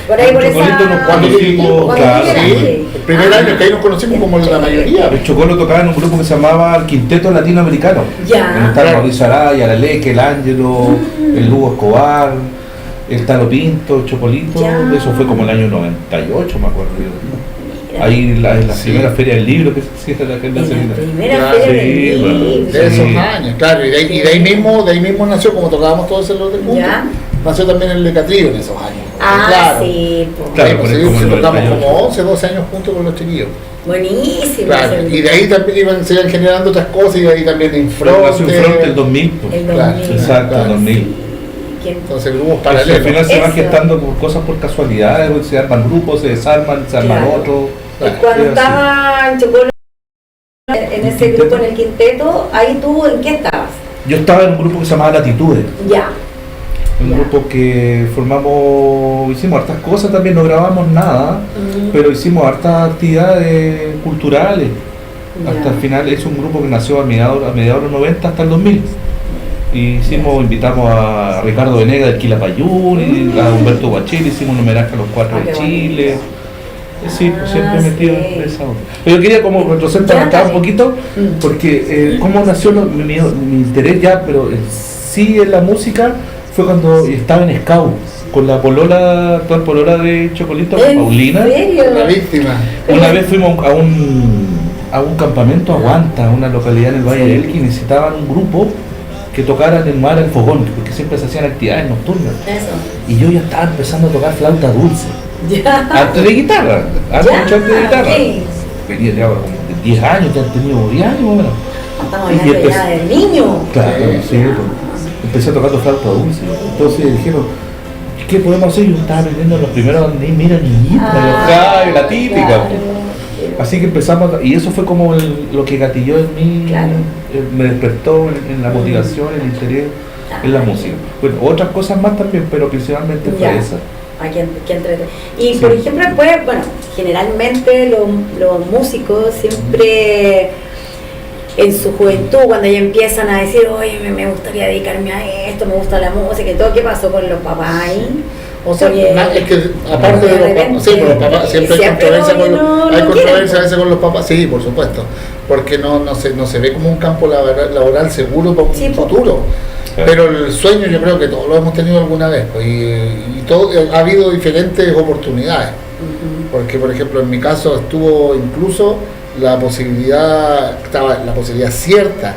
Por ahí por esa... Cuando conocimos, claro, sí, el primer año que ahí nos conocimos como la mayoría. El Chocolo tocaba en un grupo que se llamaba el Quinteto Latinoamericano. Ya. Donde estaba Mauricio Araya, la Leque, el Ángelo, el Hugo Escobar, el Talo Pinto, el Chocolito. Ya. Eso fue como el año 98, me acuerdo yo. Mira. Ahí en la Sí. primera feria del libro que se hacía la gente En la Celina. primera Claro, feria sí, del bueno. libro. De esos Sí. años, claro, y de ahí mismo nació, como tocábamos todos en los del mundo, Ya. nació también el Lecatrío en esos años. Ah, claro. sí, pues. Claro, Ahí, pues, pero sí, como el tocamos 98. como 11, 12 años juntos con los chiquillos. Buenísimo. Claro, ese y de ahí también se iban generando otras cosas, y de ahí también Nació en Fronte el Infronte. 2000. Pues. El Claro, 2000. Exacto, claro. 2000. ¿Quién? Entonces grupos Al paralelos. final se van Eso. gestando por cosas por casualidades, pues, se arman grupos, se desarman, se arman Claro. otros. Claro. Cuando es así. estaba en Chocolo, en ese Quinteto. grupo, en el quinteto, ahí tú, ¿en qué estabas? Yo estaba en un grupo que se llamaba Latitudes. Ya. Un Ya. grupo que formamos, hicimos hartas cosas también, no grabamos nada, pero hicimos hartas actividades culturales. Ya. Hasta el final es un grupo que nació a mediados de los 90 hasta el 2000. Y invitamos a Ricardo Venegas del Quilapayún, y a Humberto Guachil, hicimos un homenaje a los cuatro Ah, de qué Chile. Sí, pues Ah, siempre metido sí. en esa onda. Pero yo quería como retroceder Ya, para acá un dale. poquito, Mm. porque cómo nació mi interés ya, pero sí en la música fue cuando estaba en Scout, con la actual polola de Chocolito, con ¿En Paulina. serio? La víctima. Una vez fuimos a un campamento Aguanta, a una localidad en el Valle de Elqui, y necesitaban un grupo que tocara en el mar el fogón, porque siempre se hacían actividades nocturnas. Eso. Y yo ya estaba empezando a tocar flauta dulce. Ya. Antes de guitarra, mucho antes de guitarra. ¿Qué? Venía ya como de 10 años, ya han tenido 10 años, bueno. Estamos Y hablando empecé- ya del niño. Claro, Sí. sí, pues, empecé tocando flauta dulce. Entonces dijeron, ¿qué podemos hacer? Yo estaba aprendiendo los primeros, mira niñita, la típica. claro. Pues. Así que empezamos, y eso fue como lo que gatilló en mí, Claro. me despertó en la motivación, el interés en la música. Bueno, otras cosas más también, pero principalmente fue Ya. esa. Aquí entrete. Y Sí. por ejemplo, después, bueno, generalmente los músicos siempre en su juventud, cuando ya empiezan a decir, oye, me gustaría dedicarme a esto, me gusta la música y todo, ¿qué pasó con los papás ahí? O sea, Oye, es que aparte de los papás, sí, los papás, siempre hay siempre controversia como que no quieren, controversia a veces con los papás, sí, por supuesto, porque no se ve como un campo laboral seguro para un Sí, po. futuro. Claro. Pero el sueño yo creo que todos lo hemos tenido alguna vez, pues, y todo, ha habido diferentes oportunidades, porque por ejemplo en mi caso estuvo incluso estaba la posibilidad cierta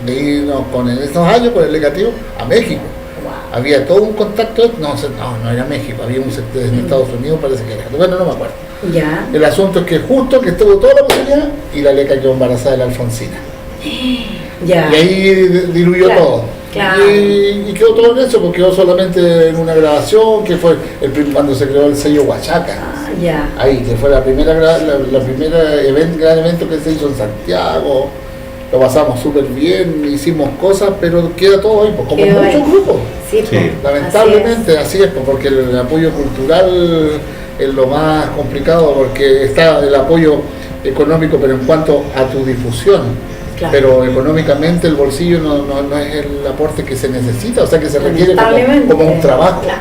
de irnos en esos años con el legativo a México. wow. Había todo un contacto, no era México, había un sector en Estados Unidos, parece que era, bueno, no me acuerdo. Ya. El asunto es que justo que estuvo toda la posibilidad y la Leca quedó embarazada de la Alfonsina. Ya. Y ahí diluyó Claro, todo. claro. Y quedó todo en eso, porque quedó solamente en una grabación, que fue cuando se creó el sello Huachaca. Ah, ya. Ahí, que fue la primera gran evento que se hizo en Santiago. Lo pasamos súper bien, hicimos cosas, pero queda todo ahí, pues, como Quedó muchos ahí. grupos. Sí, Sí. pues, Lamentablemente así es, pues, porque el apoyo cultural es lo más complicado, porque está el apoyo económico, pero en cuanto a tu difusión, Claro. pero económicamente el bolsillo no es el aporte que se necesita, o sea que se requiere lamentablemente. como un trabajo. Claro.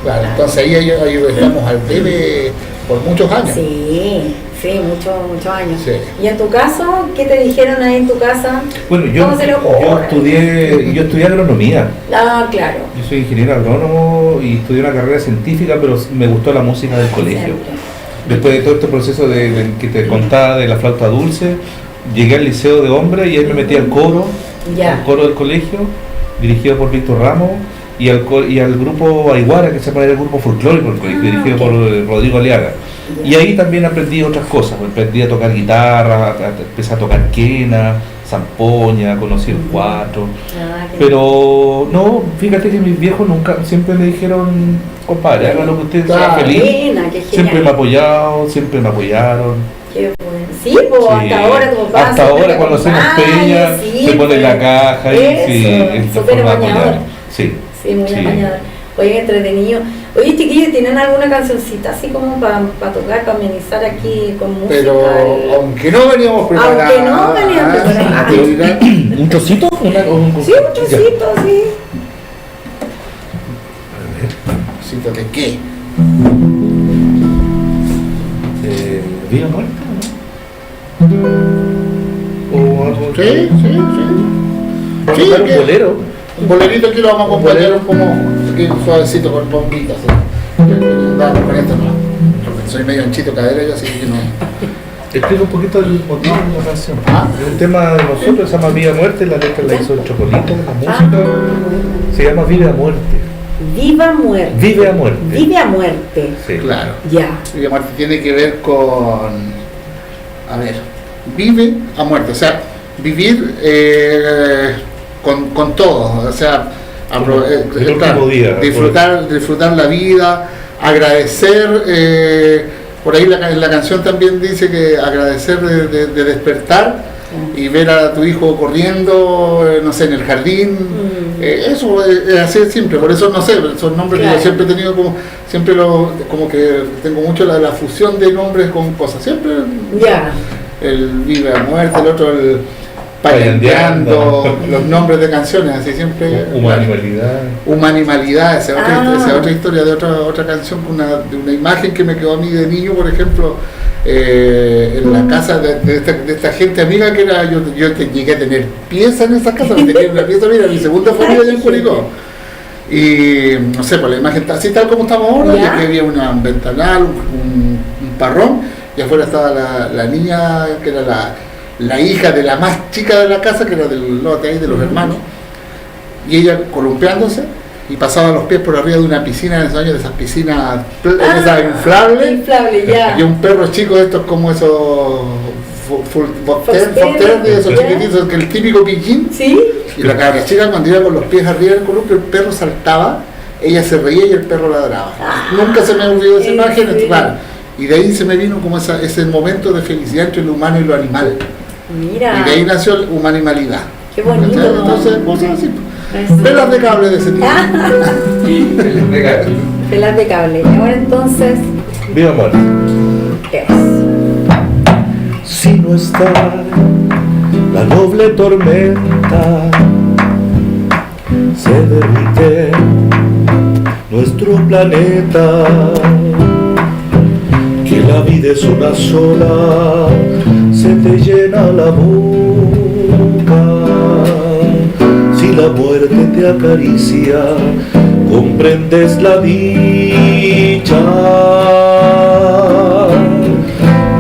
Claro, entonces ahí estamos al debe por muchos años. Sí, sí, muchos años. Sí. ¿Y en tu caso, qué te dijeron ahí en tu casa? Bueno, ¿Cómo se le ocurre? yo estudié agronomía. Ah, claro. Yo soy ingeniero agrónomo y estudié una carrera científica, pero me gustó la música del colegio. Siempre. Después de todo este proceso que te contaba de la flauta dulce, llegué al liceo de hombres y ahí me metí al coro, Ya. al coro del colegio, dirigido por Víctor Ramos, y al grupo Aiguara, que se llama el grupo folclórico del colegio, dirigido ok. por Rodrigo Aliaga. Ya. Y ahí también aprendí otras cosas, aprendí a tocar guitarra, empecé a tocar quena, zampoña, conocí el cuatro. Ah, qué Pero no, fíjate que mis viejos nunca, siempre me dijeron, compadre, haga lo que usted sea Claro. feliz. buena, qué Siempre me genial. ha apoyado, siempre me apoyaron. Qué bueno. Sí, pues Sí. hasta ahora tu papá. Hasta siempre ahora te cuando hacemos acompaña, peña, sí, se pone en la pues. caja y sí, Eso, es la súper forma de apañador. apoyar. Sí. Sí, muy Sí. apañador. Oye, entretenido. Oye, chiquillos, ¿tienen alguna cancioncita así como para tocar, para amenizar aquí con música? Pero aunque no veníamos preparados. Aunque no veníamos preparados. ¿Un trocito? Sí, un trocito, sí. ¿Trocito de qué? ¿Vida muerte? ¿No? ¿O algo? Sí. ¿Vamos Sí, a tocar un que- bolero? Un bolerito aquí lo vamos a acompañar como aquí suavecito con bombitas. Vamos con esto no. Porque soy medio anchito cadera yo, así que no. Explica un poquito el motivo de la canción. Ah. Es un tema de nosotros, se llama Vida Muerte, la letra la hizo el Chocolito, la música se llama Vive a Muerte. Viva muerte. Vive a muerte. Vive a muerte. Sí. Claro. Ya. Y aparte tiene que ver con, a ver, vive a muerte, o sea, vivir con todo, o sea, Como el último claro, día, disfrutar la vida, agradecer, por ahí en la canción también dice que agradecer de despertar y ver a tu hijo corriendo, no sé, en el jardín. Eso es así de simple, por eso no sé, esos nombres que Claro. yo siempre he tenido como que tengo mucho la fusión de nombres con cosas, siempre Ya. el vive a muerte, el otro el payandeando, los nombres de canciones, así siempre. Humanimalidad. Humanimalidad, esa Ah. esa otra historia de otra canción de una imagen que me quedó a mí de niño, por ejemplo, en la casa de esta gente amiga que era, yo llegué a tener pieza en esa casa, tenía una pieza, mira, mi segunda familia allá en Curicó. Y no sé, pues la imagen así tal como estamos ahora, ¿Ya? ya que había un ventanal, un parrón, y afuera estaba la niña que era la hija de la más chica de la casa, que era del lote ahí de los hermanos, y ella columpiándose y pasaba los pies por arriba de una piscina en esos años, de esas piscinas esas inflables, Inflable, ya. y un perro chico de estos como esos Foster, de esos ya. chiquititos, que el típico piquín. ¿Sí? Y la cabra chica cuando iba con los pies arriba del columpio, el perro saltaba, ella se reía y el perro ladraba. Nunca se me olvidó esa ¿en imagen, serio? claro. Y de ahí se me vino como ese momento de felicidad entre lo humano y lo animal. Mira. Y de ahí nació la humanimalidad. Qué bonito. ¿Cachai? Entonces, cosas así. Eso. Velas de cable de ese tipo. Pelas de cable. Y ahora entonces, Vive a muerte. ¿qué es? Si no está la noble tormenta, se derrite nuestro planeta, que la vida es una sola, se te llena la boca. Si la muerte te acaricia, comprendes la dicha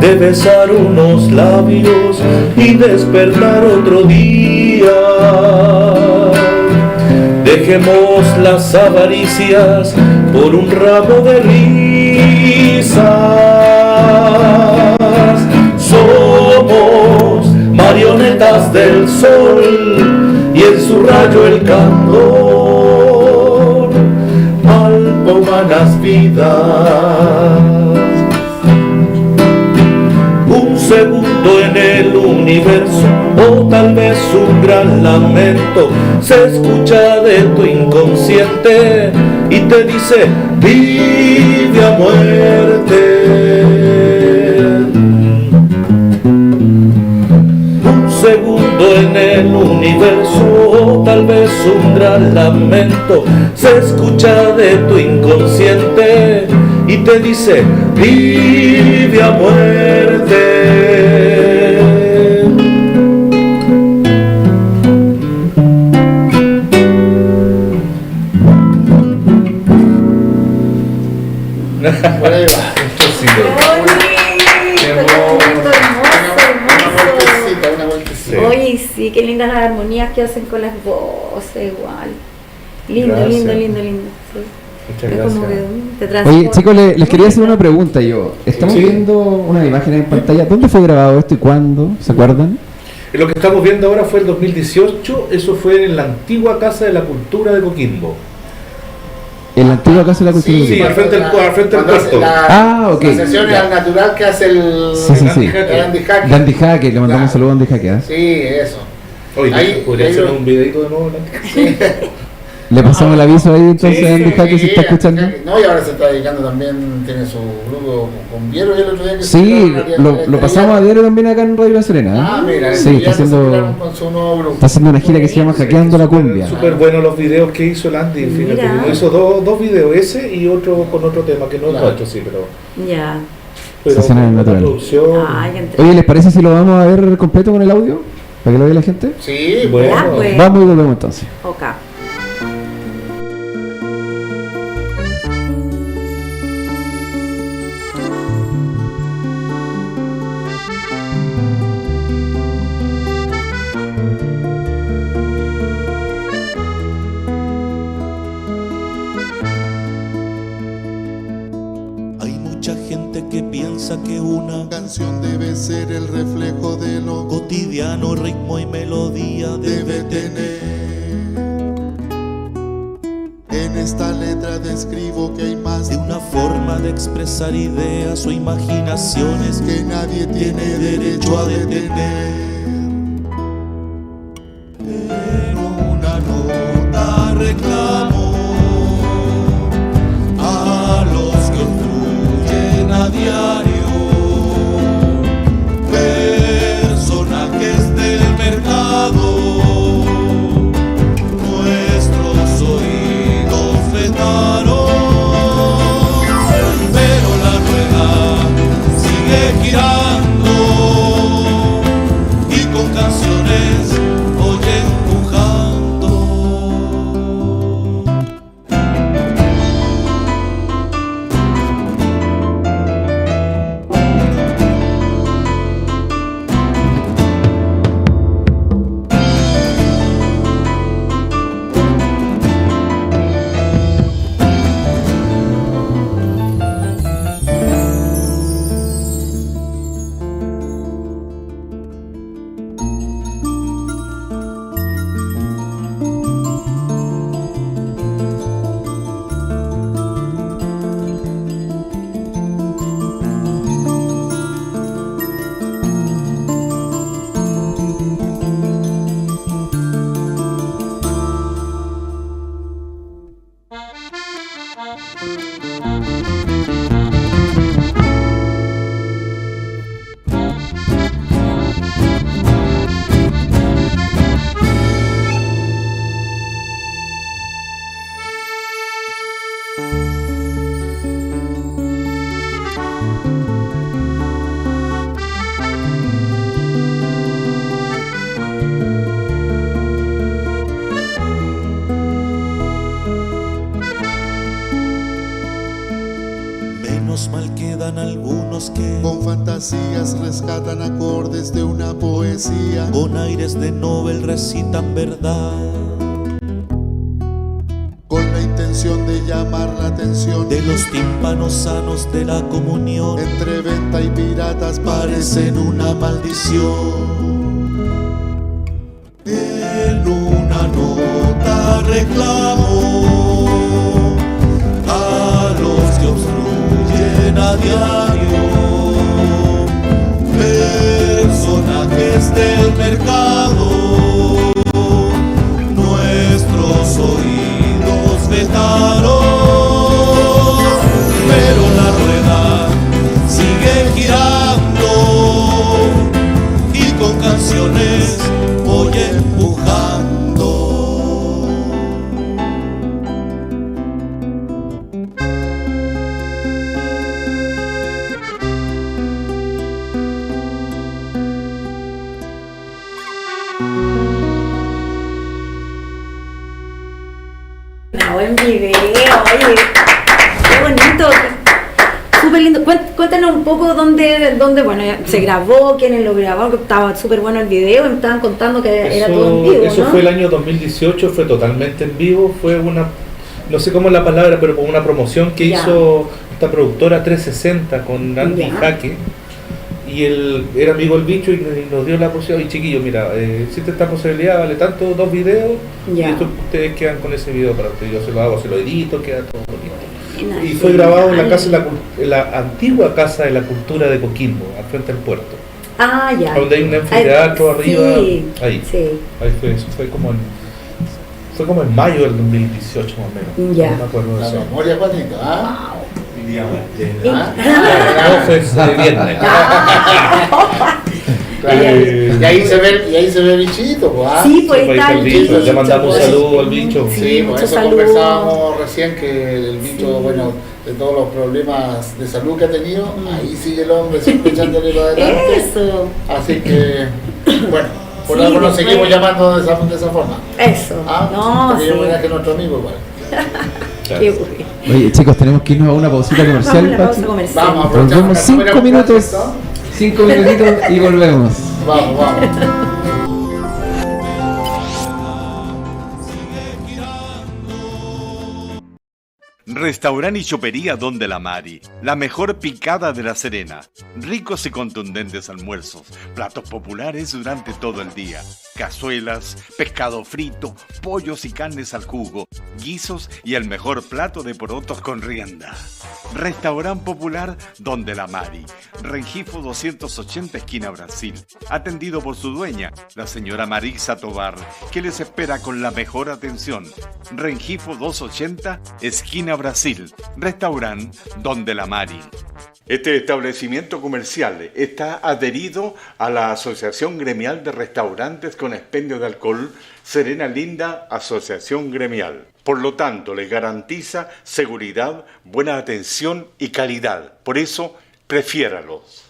de besar unos labios y despertar otro día. Dejemos las avaricias por un ramo de risas. Somos marionetas del sol y en su rayo el candor palpa humanas vidas. Un segundo en el universo, o tal vez un gran lamento, se escucha de tu inconsciente y te dice, vive a muerte. Un segundo en el universo, o tal vez un gran lamento, se escucha de tu inconsciente y te dice, vive a muerte. Por ahí va. Una vueltecita. Oye, sí, qué lindas las armonías que hacen con las voces, igual. Lindo, Gracias. lindo, lindo, lindo. Sí. Muchas Es como gracias. que te transporta. Oye, chicos, les quería hacer una pregunta yo. Estamos Sí. viendo unas imágenes en pantalla. ¿Dónde fue grabado esto y cuándo? ¿Se acuerdan? Lo que estamos viendo ahora fue el 2018, eso fue en la antigua Casa de la Cultura de Coquimbo. En la antigua Casa de la Cultura. Sí, al frente del cuando hace puerto. Ah, ok. Las sesiones Ya. al natural que hace el Sí, sí, sí. el Andy Hackett. Dandy Jaque, le mandamos Claro. un saludo a Dandy Jaque. ¿Eh? Sí, eso. Oye, Ahí- podría ahí hacer lo- un videito de nuevo. ¿No? Sí. Le pasamos el aviso ahí entonces Sí, a Andy Jaque si está escuchando. No, y ahora se está dedicando también, tiene su grupo con Viero y el otro día que Sí, se lo pasamos a diario también acá en Radio La Serena. Ah, mira, sí, ya está se tiraron haciendo, con su nuevo grupo. está haciendo una gira que se llama Hackeando la Cumbia. Súper buenos los videos que hizo el Andy, fíjate. Mira. Hizo dos videos, ese y otro con otro tema que no es Claro. nuestro, sí, pero Ya. Sensacional con natural. la producción. Ay, qué entre- Oye, ¿les parece si lo vamos a ver completo con el audio? ¿Para que lo vea la gente? Sí, Bueno. Ya, pues. Vamos y volvemos entonces. Ok. Hay mucha gente que piensa que una canción debe ser el reflejo de lo cotidiano, ritmo y melodía debe tener. En esta letra describo que hay más de una forma de expresar ideas o imaginaciones que nadie tiene derecho a detener. En una nota reclamo a los que obstruyen a diario, personajes del mercado, nuestros oídos vetaron, pero la rueda sigue girando y con canciones voy empujando. Menos mal quedan algunos que con fantasías rescatan acordes de una poesía, con aires de Nobel recitan verdad, con la intención de llamar la atención de los tímpanos sanos de la comunión. Entre venta y piratas parecen una maldición. En una nota reclamo a los que obstruyen a diario, personajes del mercado, nuestros oídos vetaron, pero la rueda sigue girando y con canciones voy empujando. Un buen video, oye, qué bonito, súper lindo. Cuéntanos un poco dónde bueno, se grabó, quiénes lo grabaron, que estaba súper bueno el video, me estaban contando que era todo en vivo, Eso ¿no? fue el año 2018, fue totalmente en vivo, fue una, no sé cómo es la palabra, pero como una promoción que Ya. hizo esta productora 360 con Andy Ya. Jaque, y él era amigo del bicho y nos dio la posibilidad, y chiquillos, mira, existe esta posibilidad, vale tanto, 2 videos, Ya. y esto ustedes quedan con ese video para ustedes, yo se lo hago, se lo edito, queda todo bonito. Buena, Y fue grabado en la genial. casa en la antigua Casa de la Cultura de Coquimbo, al frente del puerto, Ah, ya. donde hay un anfiteatro Ay, arriba, sí, ahí. sí. Ahí fue, eso fue como Fue como en mayo del 2018 más o menos. Ya. No me acuerdo de La eso. memoria, Juanito, ¿ah? No, fue de viernes. Claro, y ahí se ve Bichito, pues, ¿ah? Sí, pues Sí, está el el bicho. bicho, Le mandamos un pues. saludo al bicho. Sí, Sí, por muchos eso saludos. conversábamos recién que el bicho, Sí. bueno, de todos los problemas de salud que ha tenido, ahí sigue el hombre siempre echándole para adelante. Eso, Así que, bueno, por Sí, algo nos después- seguimos llamando de esa forma. eso. ¿Ah? No, Porque sí. yo homenaje a nuestro amigo igual. Qué bueno. Oye, chicos, tenemos que irnos a una pausita Vamos a comercial, una Pachi. pausa comercial. Vamos, aprovechamos Volvemos que 5 no minutos. ¿no? 5 minutitos y volvemos. Vamos. Restaurante y chopería Donde la Mari, la mejor picada de La Serena. Ricos y contundentes almuerzos, platos populares durante todo el día, cazuelas, pescado frito, pollos y carnes al jugo, guisos y el mejor plato de porotos con rienda. Restaurante popular Donde la Mari, Rengifo 280 esquina Brasil, atendido por su dueña, la señora Marisa Tobar, que les espera con la mejor atención. Rengifo 280 esquina Brasil, restaurante Donde la Mari. Este establecimiento comercial está adherido a la Asociación Gremial de Restaurantes con Expendio de Alcohol, Serena Linda Asociación Gremial. Por lo tanto, les garantiza seguridad, buena atención y calidad. Por eso, prefiéralos.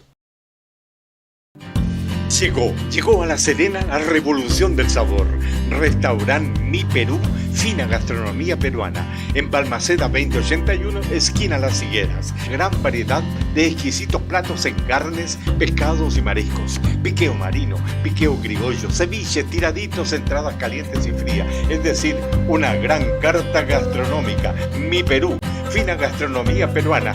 Llegó a La Serena la revolución del sabor. Restaurante Mi Perú, fina gastronomía peruana. En Balmaceda 2081, esquina Las Higueras. Gran variedad de exquisitos platos en carnes, pescados y mariscos. Piqueo marino, piqueo criollo, ceviche, tiraditos, entradas calientes y frías. Es decir, una gran carta gastronómica. Mi Perú, fina gastronomía peruana.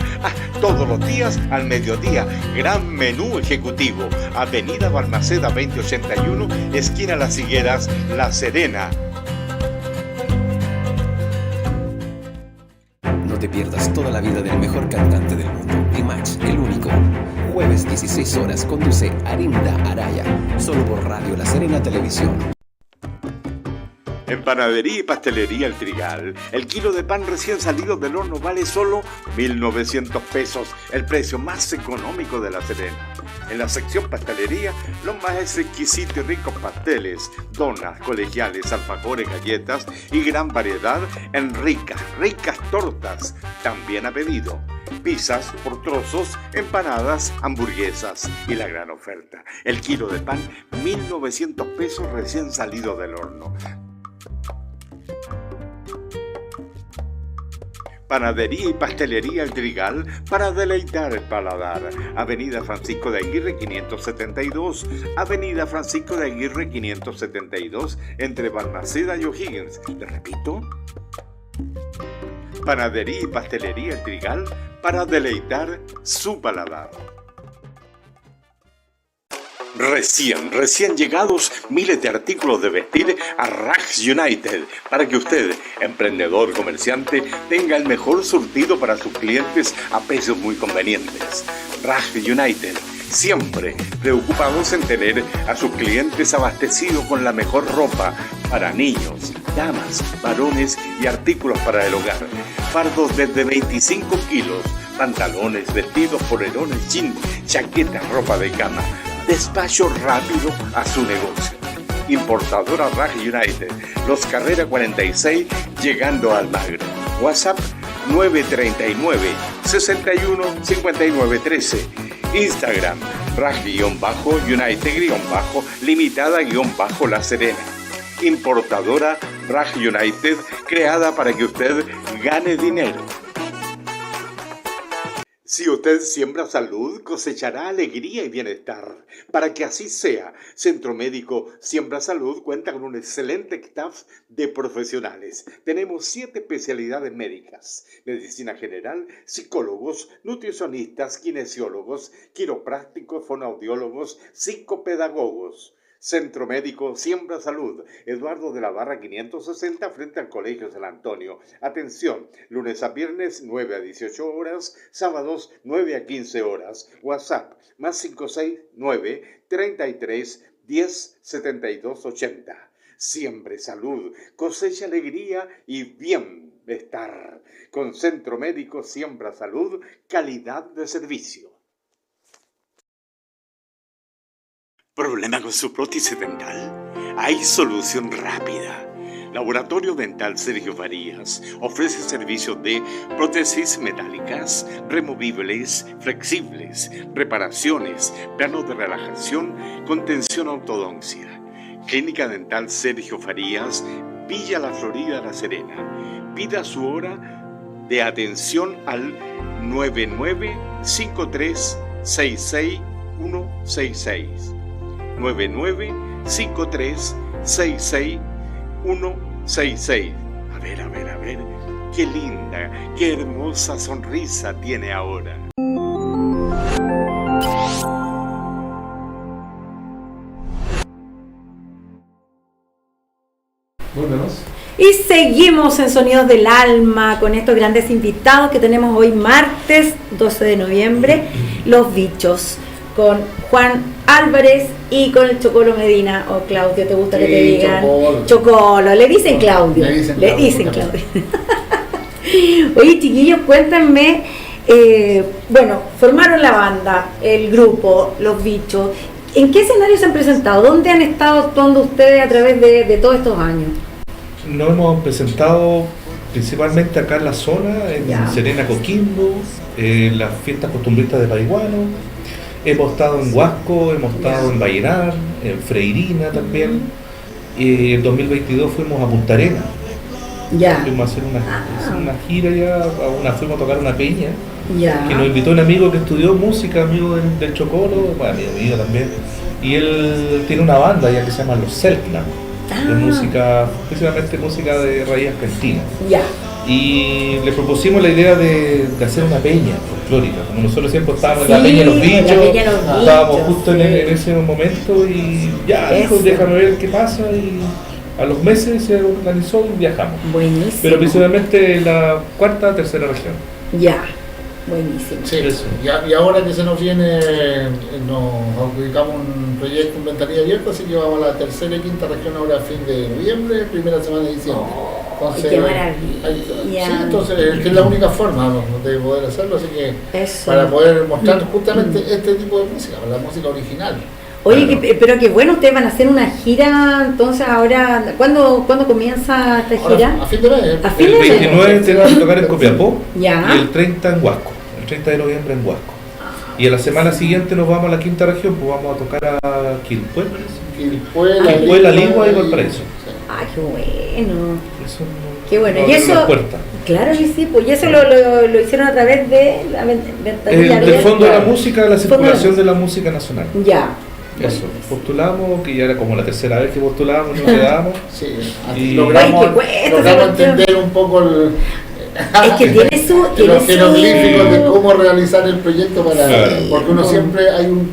Todos los días al mediodía. Gran menú ejecutivo. Avenida Balmaceda 2081, esquina Las Higueras, La Serena. No te pierdas toda la vida del mejor cantante del mundo, Limache, el único. Jueves 16 horas conduce Arinda Araya, solo por Radio La Serena Televisión. En Panadería y Pastelería El Trigal, el kilo de pan recién salido del horno vale solo 1.900 pesos, el precio más económico de La Serena. En la sección pastelería, los más exquisitos y ricos pasteles, donas, colegiales, alfajores, galletas y gran variedad en ricas tortas, también a pedido. Pizzas por trozos, empanadas, hamburguesas y la gran oferta. El kilo de pan, 1.900 pesos recién salido del horno. Panadería y Pastelería El Trigal para deleitar el paladar. Avenida Francisco de Aguirre 572, Avenida Francisco de Aguirre 572, entre Balmaceda y O'Higgins. ¿Le repito? Panadería y Pastelería El Trigal para deleitar su paladar. Recién llegados, miles de artículos de vestir a Rags United para que usted, emprendedor, comerciante, tenga el mejor surtido para sus clientes a precios muy convenientes. Rags United, siempre preocupados en tener a sus clientes abastecidos con la mejor ropa para niños, damas, varones y artículos para el hogar. Fardos desde 25 kilos, pantalones, vestidos, polerones, jeans, chaquetas, ropa de cama. Despacho rápido a su negocio. Importadora Rag United, Los Carrera 46, llegando a Almagro. WhatsApp 939 61 59 13. Instagram Rag-United-Limitada-La Serena. Importadora Rag United, creada para que usted gane dinero. Si usted siembra salud, cosechará alegría y bienestar. Para que así sea, Centro Médico Siembra Salud cuenta con un excelente staff de profesionales. Tenemos 7 especialidades médicas: medicina general, psicólogos, nutricionistas, kinesiólogos, quiroprácticos, fonoaudiólogos, psicopedagogos. Centro Médico Siembra Salud, Eduardo de la Barra 560, frente al Colegio San Antonio. Atención, lunes a viernes 9 a 18 horas, sábados 9 a 15 horas. WhatsApp +569 33 10 72 80. Siembre salud, cosecha alegría y bienestar. Con Centro Médico Siembra Salud, calidad de servicio. ¿Problema con su prótesis dental? Hay solución rápida. Laboratorio Dental Sergio Farías ofrece servicios de prótesis metálicas, removibles, flexibles, reparaciones, planos de relajación, contención ortodoncia. Clínica Dental Sergio Farías, Villa La Florida, La Serena. Pida su hora de atención al 9953-66166. 9953-66166. A ver, qué linda, qué hermosa sonrisa tiene ahora. Volvemos. Y seguimos en Sonidos del Alma con estos grandes invitados que tenemos hoy martes 12 de noviembre, Los Bichos, con Juan Álvarez y con el Chocolo Medina, o Claudio, ¿te gusta que te digan? Chocolo, le dicen Claudio. Le dicen Claudio. Oye, chiquillos, cuéntenme, bueno, formaron la banda, el grupo, Los Bichos. ¿En qué escenario se han presentado? ¿Dónde han estado actuando ustedes a través de todos estos años? Nos hemos presentado principalmente acá en la zona, en Serena, Coquimbo, en las fiestas costumbristas de Pariguano. Hemos estado en Huasco, hemos estado en Vallenar, en Freirina también. Y en 2022 fuimos a Punta Arenas. Fuimos a hacer una gira fuimos a tocar una peña. Que nos invitó un amigo que estudió música, amigo del Chocolo, bueno, amigo mío también. Y él tiene una banda ya que se llama Los Selknam, de música, principalmente música de raíz argentina. Y le propusimos la idea de hacer una peña folclórica, como nosotros siempre estábamos en la peña de Los Bichos, estábamos justo en ese momento y dijo, déjame ver qué pasa, y a los meses se organizó y viajamos. Buenísimo. Pero principalmente en la tercera región. Buenísimo. Sí, y ahora que se nos viene, nos dedicamos un proyecto, un ventanilla abierto, así que vamos a la tercera y quinta región ahora a fin de noviembre, primera semana de diciembre. Entonces, ¡qué maravilla! Sí, entonces que es la única forma de poder hacerlo, así que para poder mostrar justamente este tipo de música, la música original. Oye, pero qué bueno, ustedes van a hacer una gira, entonces ahora, ¿cuándo comienza esta gira? A fin de mes. El 29 tenemos que tocar en Copiapó y el 30 en Huasco, el 30 de noviembre en Huasco. Y a la semana siguiente nos vamos a la quinta región, pues vamos a tocar a Quilpué, La Ligua y Valparaíso. Qué bueno. Qué bueno. Y eso, claro que sí, pues y eso lo hicieron a través de la ventanilla abierta. Del Fondo de la Música, la circulación de la música nacional. Eso, postulamos, que ya era como la tercera vez que postulamos, nos quedamos. Y logramos entender un poco es que tiene los jeroglíficos de cómo realizar el proyecto porque uno siempre hay un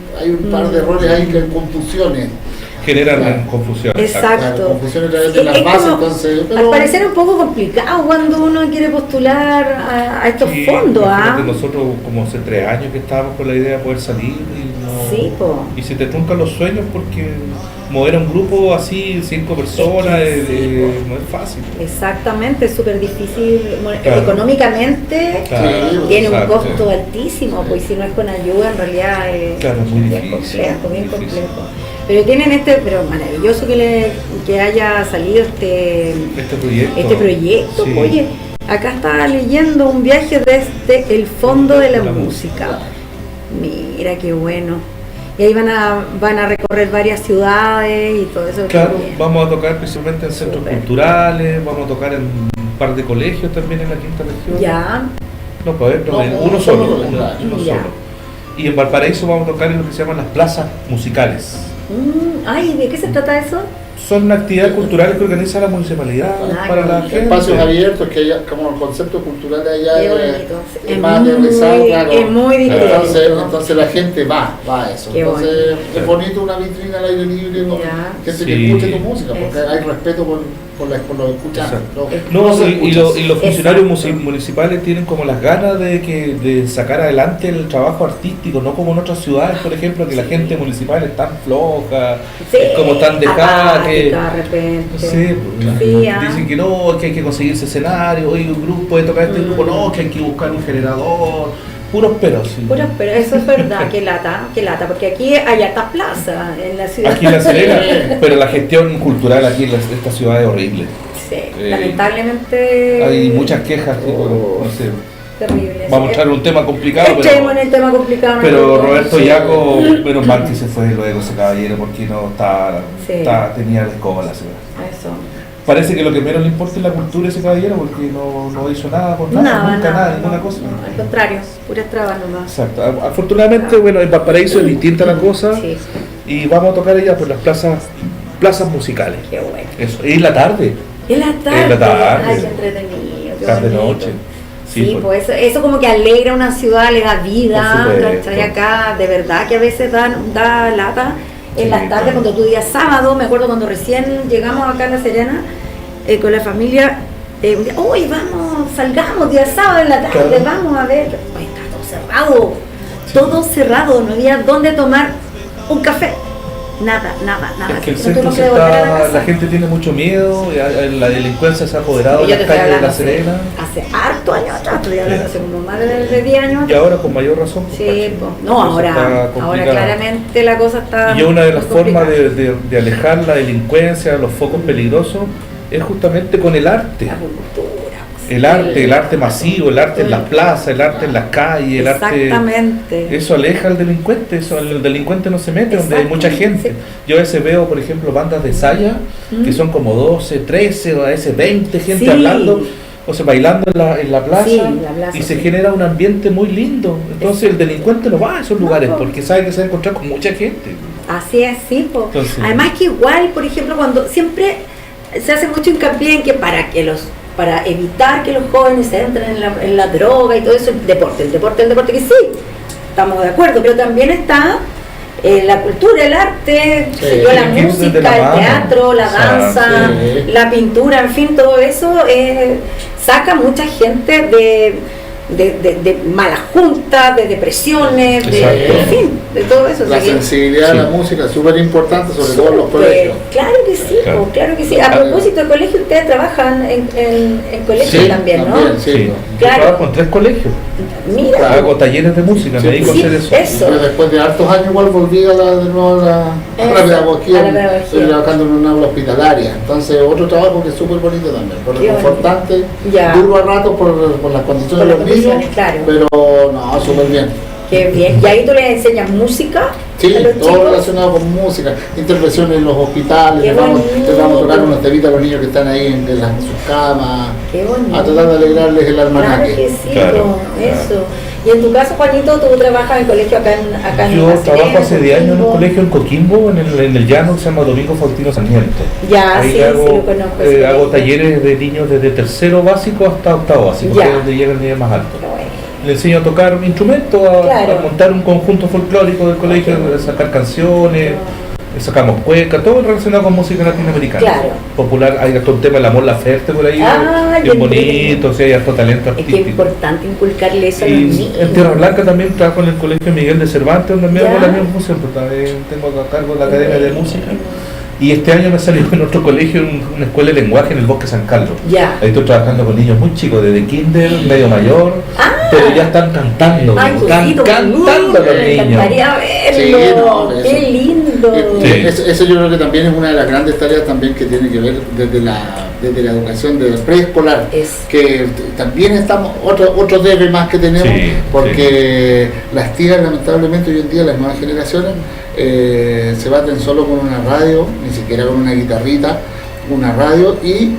par de errores ahí, que confusiones. Generan confusión. Exacto. Confusión a través de las bases, entonces. Al parecer es un poco complicado cuando uno quiere postular a estos fondos. Nosotros, como hace 3 años que estábamos con la idea de poder salir. Y se te truncan los sueños porque mover a un grupo así, 5 personas, no es fácil. Exactamente, es súper difícil. Económicamente tiene un costo altísimo, pues si no es con ayuda, en realidad es muy difícil, bien complejo. Pero tienen maravilloso que haya salido este proyecto. Oye, acá estaba leyendo un viaje desde el Fondo de la Música. Mira qué bueno. Y ahí van a recorrer varias ciudades y todo eso. Claro, vamos a tocar principalmente en centros culturales, vamos a tocar en un par de colegios también en la quinta región. Uno solo. Y en Valparaíso vamos a tocar en lo que se llaman las plazas musicales. ¿De qué se trata eso? Son actividades culturales que organiza la municipalidad para la gente. Espacios abiertos, que como el concepto cultural de allá es más aterrizado, es muy distinto. Entonces la gente va a eso. Entonces es bonito una vitrina al aire libre, gente que escuche tu música, porque hay respeto por los escuchantes. Y los funcionarios municipales tienen como las ganas de sacar adelante el trabajo artístico, no como en otras ciudades, por ejemplo, que la gente municipal es tan floja, es como tan dejada que dicen que no, que hay que conseguirse escenario, oye, un grupo puede tocar este grupo, no, que hay que buscar un generador. Puros peros. Sí. Puros peros, eso es verdad, qué lata, porque aquí hay hartas plazas en la ciudad. Aquí en La Serena, pero la gestión cultural aquí en esta ciudad es horrible. Sí, lamentablemente. Hay muchas quejas, no sé. Terrible. Vamos a entrar en un tema complicado. En el tema complicado. Pero Roberto Yaco, menos mal que se fue luego ese caballero porque no tenía la escoba en la ciudad. Eso. Parece que lo que menos le importa es la cultura a ese caballero porque no hizo nada por nada, ninguna cosa. No, al contrario, puras trabas nomás. Exacto. Afortunadamente, bueno, en Valparaíso es distinta la cosa y vamos a tocar ella por las plazas musicales. Qué bueno. Eso. Y en la tarde. En la tarde. Ay, qué entretenido. Qué tarde bonito. Noche. Sí, pues eso como que alegra una ciudad, le da vida, ¿cachai? Acá de verdad que a veces da lata. En las tardes, cuando tu día sábado, me acuerdo cuando recién llegamos acá a La Serena con la familia, un día, uy, vamos, salgamos día sábado en la tarde, vamos a ver. Ay, está todo cerrado, no había dónde tomar un café. Nada. Es que el centro la gente tiene mucho miedo, la delincuencia se ha apoderado de las calles de La Serena. Hace harto años atrás, estoy hablando hace como más de 10 años. Y ahora con mayor razón. Sí, no, ahora claramente la cosa está. Y una de las formas de alejar la delincuencia, los focos peligrosos, es justamente con el arte. La cultura. El arte masivo, el arte en las plazas, el arte en las calles, el arte. Eso aleja al delincuente, el delincuente no se mete donde hay mucha gente. Yo a veces veo, por ejemplo, bandas de saya, que son como 12, 13 o a veces 20 gente hablando, o sea, bailando en la plaza, y se genera un ambiente muy lindo. Entonces el delincuente no va a esos lugares porque sabe que se va a encontrar con mucha gente. Así es, sí. Además que igual, por ejemplo, cuando siempre se hace mucho hincapié en que para evitar que los jóvenes se entren en la droga y todo eso, el deporte, que sí, estamos de acuerdo, pero también está la cultura, el arte, la música, el teatro, la danza, la pintura, en fin, todo eso saca mucha gente de malas juntas, de depresiones, en fin, de todo eso. La sensibilidad de la música es súper importante, sobre todo en los colegios. Claro que sí. A propósito de colegio, ustedes trabajan en colegios también, ¿no? Sí. Claro. Yo trabajo en 3 colegios. Mira. Hago talleres de música, me dedico a hacer eso. Pero después de hartos años igual volví de nuevo a la pedagogía. Estoy trabajando en una aula hospitalaria. Entonces otro trabajo que es súper bonito también, por reconfortante, duro a rato por las condiciones de los niños, pero no, súper bien. Qué bien. ¿Y ahí tú les enseñas música? Sí, todo relacionado con música, intervenciones en los hospitales, les vamos a tocar unos temitas a los niños que están ahí en sus camas, a tratar de alegrarles el almanaque. Claro que sí, eso. Y en tu caso, Juanito, tú trabajas en colegio acá en Yo trabajo hace 10 años en un colegio en Coquimbo, en el llano, que se llama Domingo Faustino Sarmiento. Ahí sí, lo conozco. Hago talleres de niños desde tercero básico hasta octavo básico, que es donde llega el nivel más alto. Le enseño a tocar un instrumento, a montar un conjunto folclórico del colegio, a sacar canciones, sacamos cueca, todo relacionado con música latinoamericana. Popular, hay hasta un tema, el amor Laferte por ahí, bien bonito, hay harto talento artístico. Es que es importante inculcarle eso a los niños. En Tierra Blanca también trabajo en el colegio Miguel de Cervantes, donde me hago la misma función, pero también tengo a cargo de la Academia de Música. Y este año me salió en otro colegio, una escuela de lenguaje en el Bosque San Carlos. Ahí estoy trabajando con niños muy chicos, desde kinder, medio mayor, pero ya están cantando. Están cantando los niños. Me encantaría verlo. Qué lindo. Eso yo creo que también es una de las grandes tareas también que tiene que ver desde la educación de preescolar, que también estamos, otro debe más que tenemos, porque las tías lamentablemente hoy en día, las nuevas generaciones, se baten solo con una radio, ni siquiera con una guitarrita, una radio y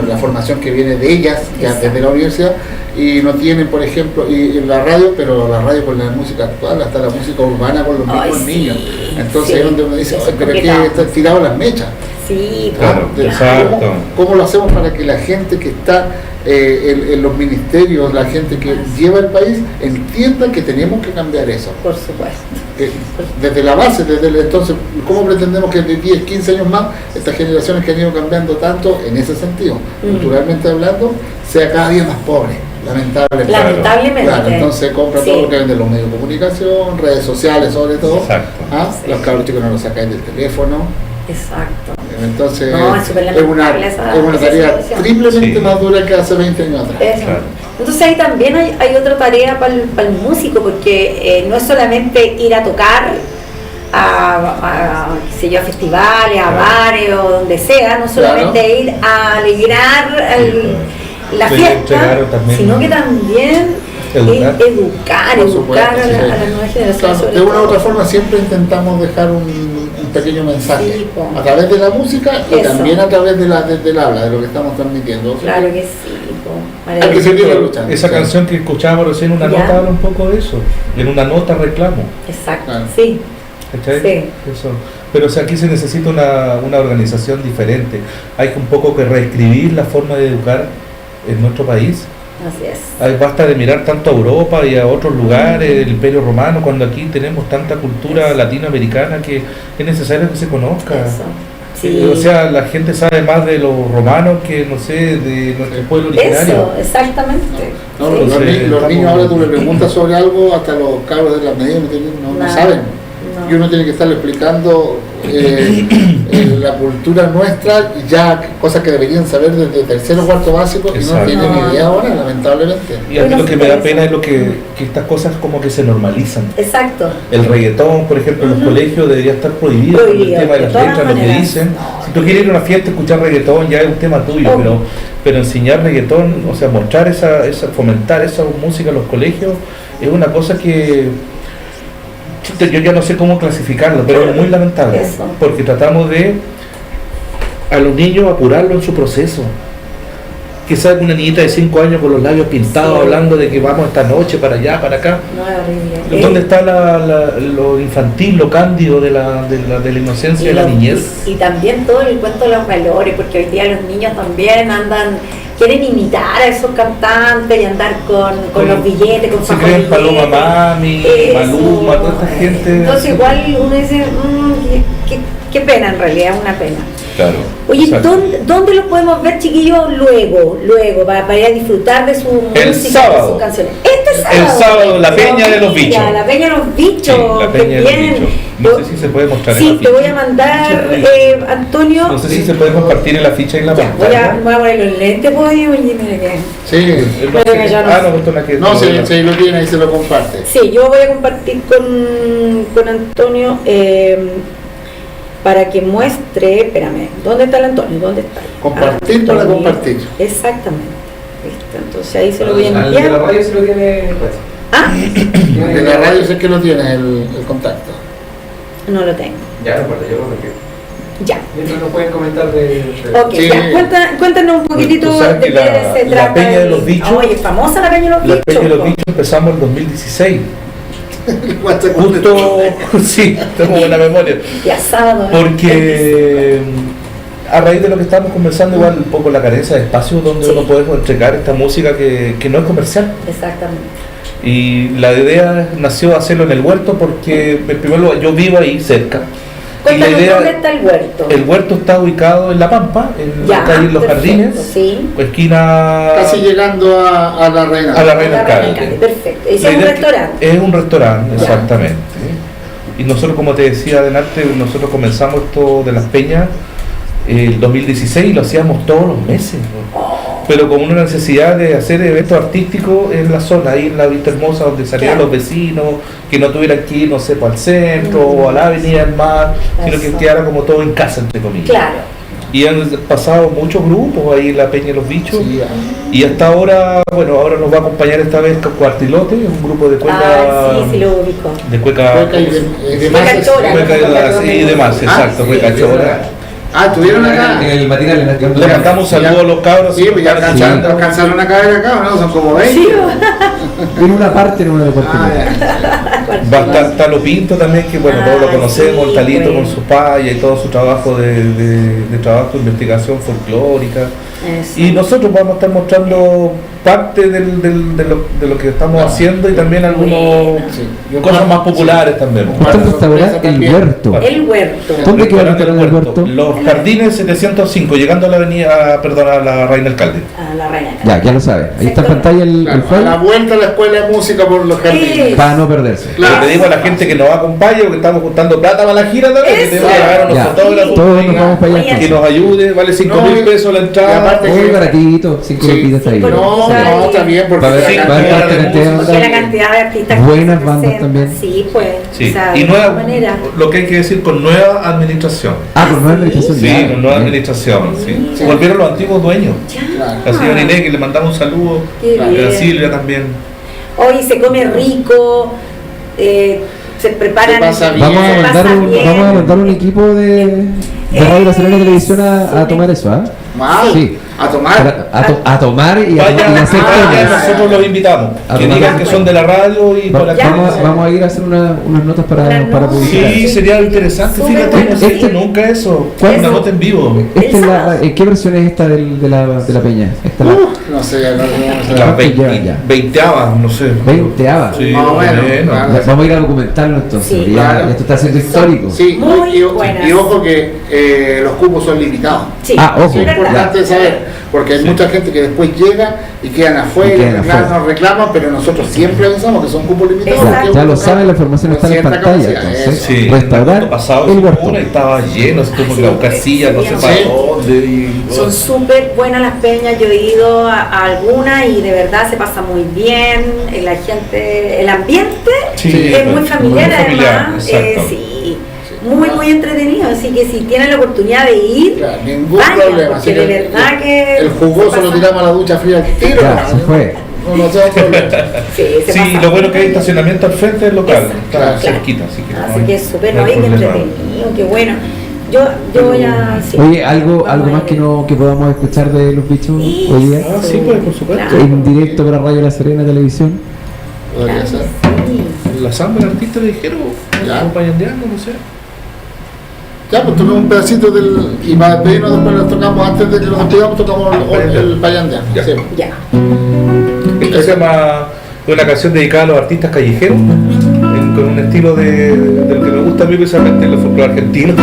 la formación que viene de ellas ya desde la universidad, y no tienen, por ejemplo, y la radio, pero la radio con la música actual, hasta la música urbana con los mismos niños. Entonces es donde uno dice, pero es que están tirados las mechas. Sí, claro, exacto. ¿Cómo lo hacemos para que la gente que está en los ministerios, la gente que lleva el país, entienda que tenemos que cambiar eso. Por supuesto. Desde la base, entonces, ¿cómo pretendemos que de 10, 15 años más, estas generaciones que han ido cambiando tanto en ese sentido, culturalmente hablando, sea cada día más pobre? Lamentablemente. Claro, entonces compra todo lo que venden los medios de comunicación, redes sociales sobre todo. Sí. Los cabros chicos no los sacáis del teléfono. Exacto. Entonces es una tarea triplemente más dura que hace 20 años atrás. Claro. Entonces ahí también hay otra tarea para el músico, porque no es solamente ir a tocar a festivales, a bares o donde sea, no solamente ir a alegrar la fiesta, sino que también educar a las nuevas generaciones. De una u otra forma siempre intentamos dejar un pequeño mensaje a través de la música y también a través del habla, de lo que estamos transmitiendo. Claro que sí. Hay que seguir luchando. Esa canción que escuchábamos recién, una nota habla un poco de eso, en una nota reclamo. Exacto, sí. Eso. Pero aquí se necesita una organización diferente. Hay un poco que reescribir la forma de educar en nuestro país. Así es. Basta de mirar tanto a Europa y a otros lugares, el Imperio Romano, cuando aquí tenemos tanta cultura latinoamericana que es necesario que se conozca. Sí. O sea, la gente sabe más de los romanos que, no sé, de nuestro pueblo originario. Eso, exactamente. Los niños ahora tú le preguntas sobre algo, hasta los cabros de las medias no saben. Y uno tiene que estarle explicando la cultura nuestra, ya cosas que deberían saber desde tercero o cuarto básico. Exacto. Y no tienen ni idea ahora, lamentablemente. Y a mí lo que me da pena es que estas cosas como que se normalizan. Exacto. El reggaetón, por ejemplo, en los colegios debería estar prohibido por el tema de las letras, lo que dicen. Si tú quieres ir a una fiesta y escuchar reggaetón, ya es un tema tuyo, pero enseñar reggaetón, o sea, mostrar fomentar esa música en los colegios, es una cosa que yo ya no sé cómo clasificarlo, pero es muy lamentable, porque tratamos de a los niños apurarlo en su proceso. Quizás una niñita de 5 años con los labios pintados hablando de que vamos esta noche para allá, para acá. No, es horrible. ¿Dónde está lo infantil, lo cándido de la inocencia y de la niñez? Y también todo el cuento de los valores, porque hoy día los niños también quieren imitar a esos cantantes y andar con los billetes, con se creen Paloma Mami, Maluma, toda esta gente. Entonces igual uno dice, qué pena, en realidad es una pena. Claro. Oye, ¿dónde los podemos ver, chiquillos, luego para ir a disfrutar de su música, de sus canciones? El sábado, la Peña de los Bichos. La Peña de los Bichos, sí, la Peña de los Bichos. No sé si se puede mostrar en la ficha. Sí, te voy a mandar, Antonio. No sé si se puede compartir en la ficha en la pantalla. Voy a poner los lentes, oye, mira que. Sí, sí, lo tiene y se lo comparte. Sí, yo voy a compartir con Antonio. Para que muestre, espérame, ¿dónde está el Antonio? ¿Dónde está? Compartir para compartir. Exactamente. ¿Listo? Entonces ahí se lo voy a enviar. De la radio se lo tiene. De la radio sé que lo tiene el contacto. No lo tengo. Ya, no importa, yo lo requiero. Ya. Mientras nos pueden comentar de... Ok, sí. Ya, cuéntanos un poquitito de qué se trata. La Peña de los Bichos. Oye, famosa la Peña de los Bichos. La Peña de los Bichos empezamos en 2016. Justo, sí, tengo buena memoria. Ya sábado. Porque a raíz de lo que estábamos conversando, igual un poco la carencia de espacios donde uno puede entregar esta música que no es comercial. Exactamente. Y la idea nació hacerlo en el huerto porque, en primer lugar, yo vivo ahí cerca. Cuéntanos, ¿dónde está el huerto? El huerto está ubicado en La Pampa, en la calle Los Jardines, esquina... Casi llegando a la Reina. A la Reina Alcalde. Perfecto. ¿Es un restaurante? Es un restaurante, exactamente. Y nosotros, como te decía adelante, nosotros comenzamos esto de las peñas el 2016 y lo hacíamos todos los meses, pero con una necesidad de hacer eventos artísticos en la zona, ahí en la Vista Hermosa, donde salían los vecinos, que no tuvieran que ir, no sé, para el centro o a la Avenida del Mar, sino que quedara como todo en casa, entre comillas. Claro. Y han pasado muchos grupos ahí en la Peña de los Bichos, y hasta ahora, bueno, ahora nos va a acompañar esta vez Cuartilote, un grupo de cueca... sí, lo ubico. De cueca y demás, exacto, cueca chora. ¿Estuvieron acá? En el matinal. Le mandamos saludos a los cabros. Sí, pues ya alcanzaron a caer acá, ¿no? Son como 20. Sí. En una parte, en una de Va a estar Talo Pinto también, que bueno, todos lo conocemos, Talito con su paya y todo su trabajo de trabajo de investigación folclórica. Eso. Y nosotros vamos a estar mostrando parte de lo que estamos haciendo y también algunos cosas más populares también. Está el restaurante El Huerto. El Huerto. ¿Dónde queda el restaurante El Huerto? Los Jardines 705, llegando a la avenida, perdón, a la Reina Alcalde. A la Reina. Ya lo sabe. Ahí está en pantalla el A flyer la vuelta a la escuela de música por los jardines. para no perderse. Pero te digo a la gente que nos acompañe, porque estamos juntando plata para la gira también, que Eso. tenemos que pagar a los Ya. fotógrafos, Todos nos vamos para allá. que nos ayude, vale 5.000 pesos la Y entrada. aparte Muy que- baratito, 5 lupitas ahí. Cinco No, está bien, porque Va a haber- Sí, va a haber cantidad harta de cantidad de música. Porque la bandas. cantidad de artistas que Buenas se bandas presentan. también. Sí, pues. Sí, O sea, y de nueva, todas maneras. lo que hay que decir con nueva administración. Con nueva administración. Sí, ya. con nueva administración. Sí. Sí. Volvieron los antiguos dueños. Claro. La señora Inés, que le mandamos un saludo. Qué Y a bien. Silvia también. Hoy se come rico, se preparan. Se pasa bien. Vamos a se mandar pasa un, bien. vamos a mandar un equipo de Radio La Serena Televisión a tomar eso, ¿ah? Mal. Sí. A tomar. A tomar y a Vaya, hacer vaya, temas. nosotros los invitamos. A Que tomar. digan que son de la radio y para Ya. Vamos a ir a hacer unas notas para Unas notas. publicar. Sí, sería interesante, Súper fíjate, bueno, no sé, sí. nunca eso. ¿Cuál? Una nota en vivo. Esta es ¿en qué versión es esta de la peña? Esta es la No sé, ya no sé. Las ¿cuánto lleva ya? 20avas, no sé. 20ava. Sí, Más o menos, bueno. claro. Vamos a ir a documentarlo entonces. Sí. Ya, Claro. esto está siendo histórico. Sí, Muy y buenas. ojo que los cupos son limitados. Sí, Ojo. Sí, es verdad. importante saber, porque hay mucha gente que después llega y quedan afuera, Y quedan afuera. nos reclaman, pero nosotros siempre pensamos que son cupos limitados. Exacto. porque Ya uno lo toca saben, la información con está en cierta pantalla. capacidad, Entonces, eso. Sí, restaurar el pasado El el Huerto. estaba lleno, se tuvo que Sí, buscar sillas, no sé sí. para Sí. dónde. Y, Son súper buenas las peñas, yo he ido a algunas y de verdad se pasa muy bien, la gente, el ambiente Sí, es muy familiar muy familiar, además, exacto. sí, muy entretenido, así que si tienen la oportunidad de ir, Claro, ningún vayan, problema. porque así de que verdad que el jugoso se lo pasa- tiramos a la ducha fría al tiro. Ya, se fue. No tengo problema. Sí, se Sí, pasa lo bueno muy que hay bien. estacionamiento al frente del local, Exacto, está claro. cerquita, así que Así hay- que es súper, no no, hay qué problema. entretenido, qué bueno. Yo voy a... sí, Oye, algo vamos más a que ir. no que podamos escuchar de los bichos Sí. hoy día. Ah, sí, pues, por supuesto. Claro. En directo para Radio La Serena Televisión. Podría ser. Sí. La samba del artista le dijeron, Ya. acompañando, no sé. Ya, pues tocamos un pedacito del. Y para despedirnos después lo tocamos, antes de que nos despidamos, tocamos el payandeano. Ya. Sí. Ya. Esto se llama una canción dedicada a los artistas callejeros, con un estilo del que me gusta a mí, precisamente el folclore argentino.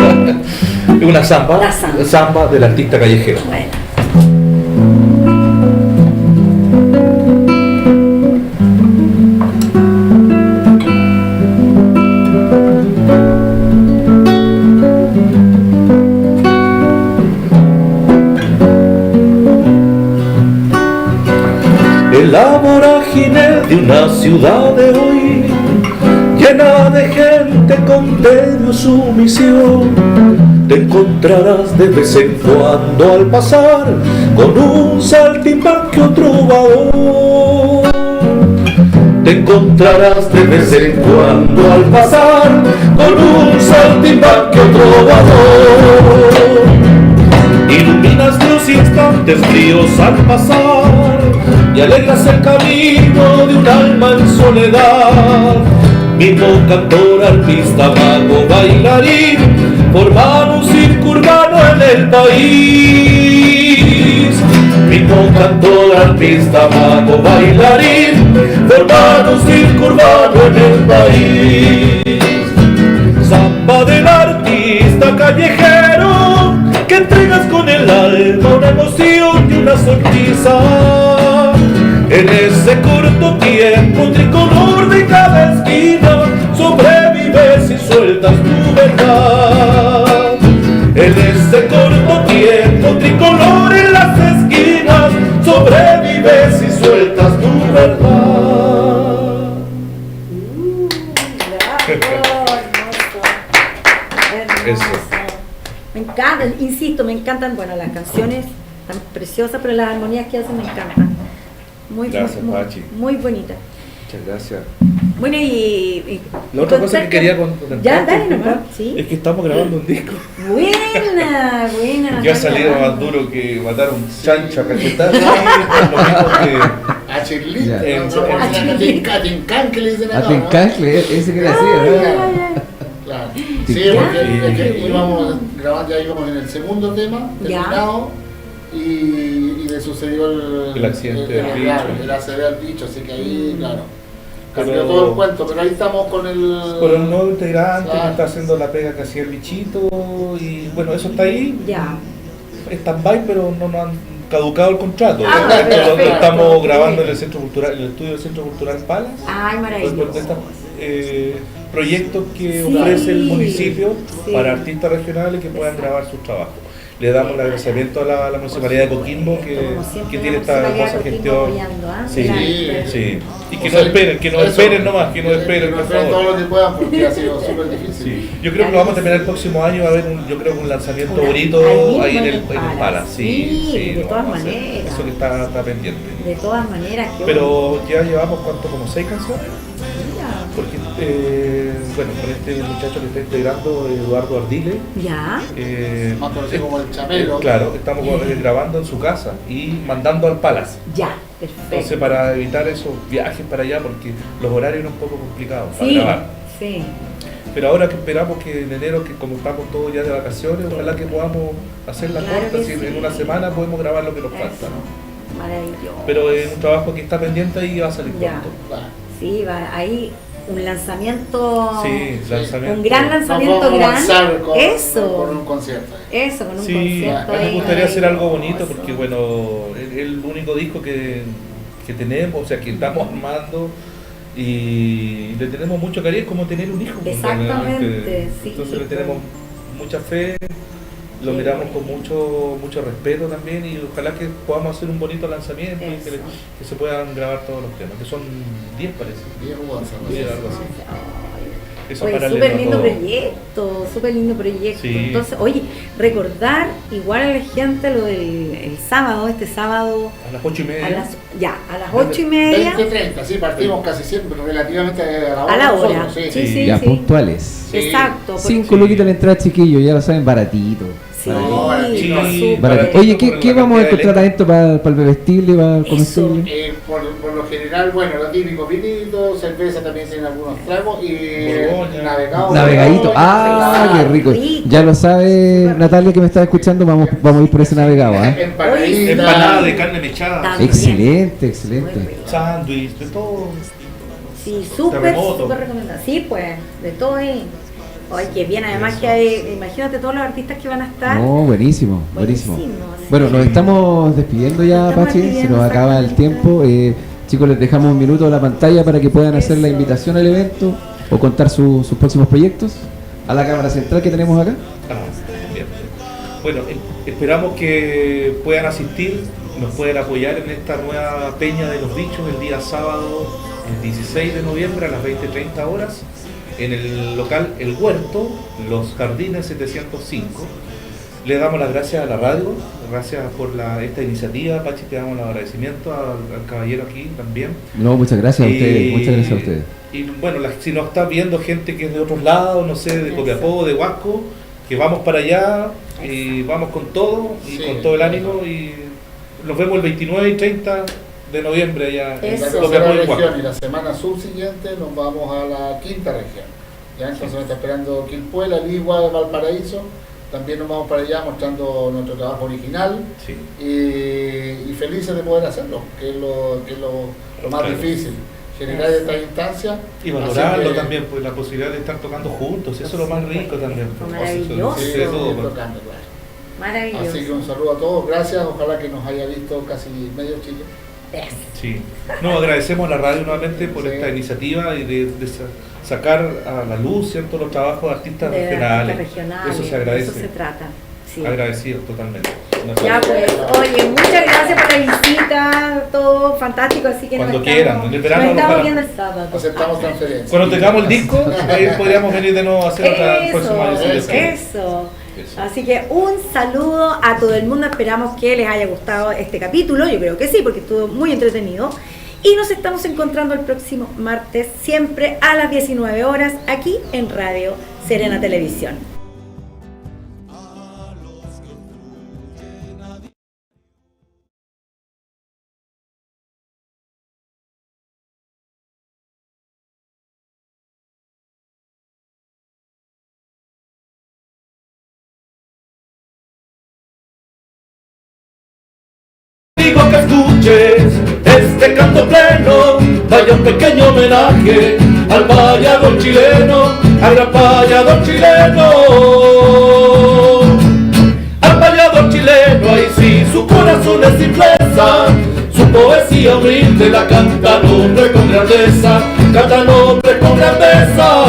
Es una samba, La samba. samba del artista callejero. Bueno. En la vorágine de una ciudad de hoy, llena de gente con tedio sumisión, te encontrarás de vez en cuando al pasar con un saltimbanqui o trovador. Te encontrarás de vez en cuando al pasar con un saltimbanqui o trovador. Iluminas los instantes fríos al pasar y alegras el camino de un alma en soledad. Mismo cantor, artista, mago, bailarín, forman un circo urbano en el país. Mismo cantor, artista, mago, bailarín, forman un circo urbano en el país. Samba del artista callejero, que entregas con el alma una emoción y una sonrisa. En ese corto tiempo tricolor de cada esquina, sobrevives y sueltas tu verdad. En ese corto tiempo tricolor en las esquinas, sobrevives y sueltas tu verdad. Hermoso. Eso. Me encanta, insisto, me encantan, bueno, las canciones tan preciosas, pero las armonías que hacen me encantan. Gracias, muy, Pachi. muy bonita. Muchas gracias. Bueno, y La otra cosa que quería contar Ya, dale nomás, sí. es que estamos grabando un disco. Buena. Ya ha salido más duro que matar un chancho a cachetadas. A Chirlita. Ya. A Tincán, que le dicen acá, A ¿no? Tencacle, ese que le hacía, ¿no? Claro. Sí, Ya. porque es que íbamos grabando, ya íbamos en el segundo tema, Ya. terminado, y le sucedió El accidente del bicho. claro, el ACV al bicho, así que ahí, claro, cambió Pero- todo el cuento, pero ahí estamos con el... Con un nuevo integrante que Claro. está haciendo la pega que hacía el bichito y bueno, eso está ahí, Ya. stand-by, pero no nos han caducado el contrato. Ah, Nosotros perfecto. estamos grabando en el Centro Cultural, en el estudio del Centro Cultural Palas. Ay, Por maravilloso. estos proyectos que Sí, ofrece el municipio sí. para artistas regionales que puedan grabar sus trabajos. Le damos el agradecimiento a la Municipalidad de Coquimbo Como siempre, que tiene la esta Municipalidad hermosa de Coquimbo gestión. apoyando, ¿ah? Sí, Delante. sí. Y que O no sea, esperen, que no eso, esperen nomás, que no esperen, que por esperen favor. todo lo que puedan porque ha sido súper difícil. Sí. Yo creo que lo vamos a terminar el próximo año, va a haber yo creo que un lanzamiento Ahí bonito mismo ahí en el Pala. Pala. Sí, de lo todas vamos a hacer. maneras. Eso que está pendiente. De todas maneras, que Pero ya llevamos cuánto, como 6 canciones. Mira. Porque, bueno, con este muchacho que está integrando, Eduardo Ardile, Ya. Más conocido como el Chamelo. claro, estamos grabando en su casa y mandando al Palace. Ya, perfecto. Entonces, para evitar esos viajes para allá, porque los horarios eran un poco complicados para Sí, grabar. sí. Pero ahora que esperamos que en enero, que como estamos todos ya de vacaciones, ojalá que podamos hacer la Claro corta, que si sí. en una semana podemos grabar lo que nos Eso. falta, ¿no? Maravilloso. Pero es un trabajo que está pendiente y va a salir Ya. pronto. Claro. Sí, va ahí un lanzamiento. Sí, lanzamiento. Un gran lanzamiento Nos vamos a grande. lanzar con Eso. un concierto. Eso, con un Sí, concierto a mí ahí me gustaría hacer algo maravilloso. bonito porque, bueno, es el único disco que tenemos, o sea, que estamos armando y le tenemos mucho cariño, es como tener un hijo. pues, Exactamente, realmente. sí. Entonces le tenemos mucha fe, lo Qué miramos bueno. con mucho respeto también y ojalá que podamos hacer un bonito lanzamiento y Eso. que se puedan grabar todos los temas, que son 10 parece. 10 mudanzas, ¿no? 10, algo así. Eso Oye, paralelo súper a lindo todo. proyecto, súper lindo proyecto. Sí. Entonces, oye, recordar igual a la gente lo del el sábado, este sábado, A las 8:30. a las 8:30, 20:30, sí, partimos casi siempre, relativamente a la hora. a la hora. nosotros, Sí, sí, Ya, sí. puntuales. Sí. Exacto. porque- 5 luquitas la entrada, chiquillos, ya lo saben, baratito. Sí, No, baratito, sí, súper. Baratito. Oye, ¿qué, Por qué la vamos a cantidad de encontrar adentro para el bebestible, para el Eso. comestible? Por lo general, bueno, los típicos vinitos, cerveza también tienen algunos tragos y Borgoña. Navegadito. Ah, qué rico. rico. Ya lo sabe Súper Natalia que me está escuchando, vamos a ir por ese navegado. ¿Ah? Empanadita. Empanada de carne mechada, También. Excelente, Muy excelente. rico. sándwich, de todo. Sí, súper, Terremoto. súper recomendado. Sí, pues, de todo ahí. Oye, que bien, además que hay, imagínate todos los artistas que van a estar. No, buenísimo, buenísimo. Buenísimo, así Bueno, que- nos estamos despidiendo ya, Nos estamos Pachi, se despidiendo, nos acaba el tiempo. Chicos, les dejamos un minuto a la pantalla para que puedan hacer la Eso. invitación al evento o contar sus próximos proyectos. A la cámara central que tenemos acá. Ah, bien. Bueno, esperamos que puedan asistir, nos puedan apoyar en esta nueva Peña de los Bichos el día sábado, el 16 de noviembre a las 20:30 horas, en el local El Huerto, Los Jardines 705. Le damos las gracias a la radio, gracias por esta iniciativa, Pachi, te damos los agradecimientos al caballero aquí también. No, muchas gracias a ustedes, muchas gracias a ustedes. Y bueno, si nos está viendo gente que es de otros lados, no sé, de Copiapó, de Huasco, que vamos para allá y vamos con todo y Sí. con todo el ánimo y nos vemos el 29 y 30 de noviembre allá En la Eso. Copiapó tercera y Huasco. región y la semana subsiguiente nos vamos a la quinta región. Ya entonces nos está esperando Quilpué, La Ligua, Valparaíso. También nos vamos para allá mostrando nuestro trabajo original Sí. y felices de poder hacerlo, que es lo más Claro. difícil. Generar Eso. esta instancia Y valorarlo así que- también, pues la posibilidad de estar tocando juntos, eso es lo más rico también. pues, Maravilloso. Sí, de todo, ir pues. tocando, claro. Maravilloso. Así que un saludo a todos, gracias, ojalá que nos haya visto casi medio Chile. Eso. Sí. No, agradecemos a la radio nuevamente por Sí. esta iniciativa y de sacar a la luz, ¿cierto?, los trabajos de artistas De regionales. artistas regionales, Eso se de agradece. eso se trata. Sí. Agradecido totalmente. Ya pues, oye, muchas gracias por la visita, todo fantástico, así que Cuando nos quieran, estamos, en el verano nos estamos ojalá. viendo el sábado. Aceptamos transferencias. Cuando tengamos el disco, ahí podríamos venir de nuevo a hacer otra el próximo año. si Dios Eso, quiere. eso. Eso. Así que un saludo a todo el mundo, esperamos que les haya gustado este capítulo, yo creo que sí, porque estuvo muy entretenido. Y nos estamos encontrando el próximo martes, siempre a las 19 horas, aquí en Radio Serena Televisión. escuches este canto pleno, vaya un pequeño homenaje al payador chileno, al gran payador chileno. Al payador chileno, ahí sí, su corazón es simpleza, su poesía humilde la canta el hombre con grandeza, canta el hombre con grandeza.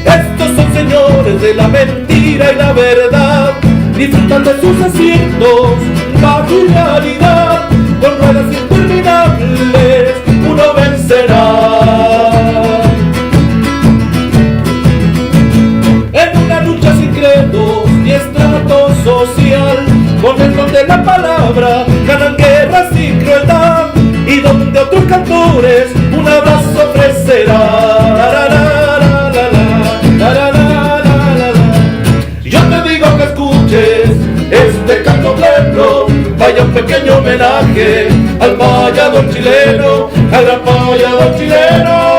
Estos son señores de la mentira y la verdad, disfrutan de sus asientos bajo realidad, con ruedas interminables uno vencerá. En una lucha sin credos ni estrato social, con el don de la palabra ganan guerras sin crueldad, y donde otros cantores un abrazo ofrecerán. Yo te digo que escuches este canto pleno, vaya un pequeño homenaje al payador chileno, al gran payador chileno.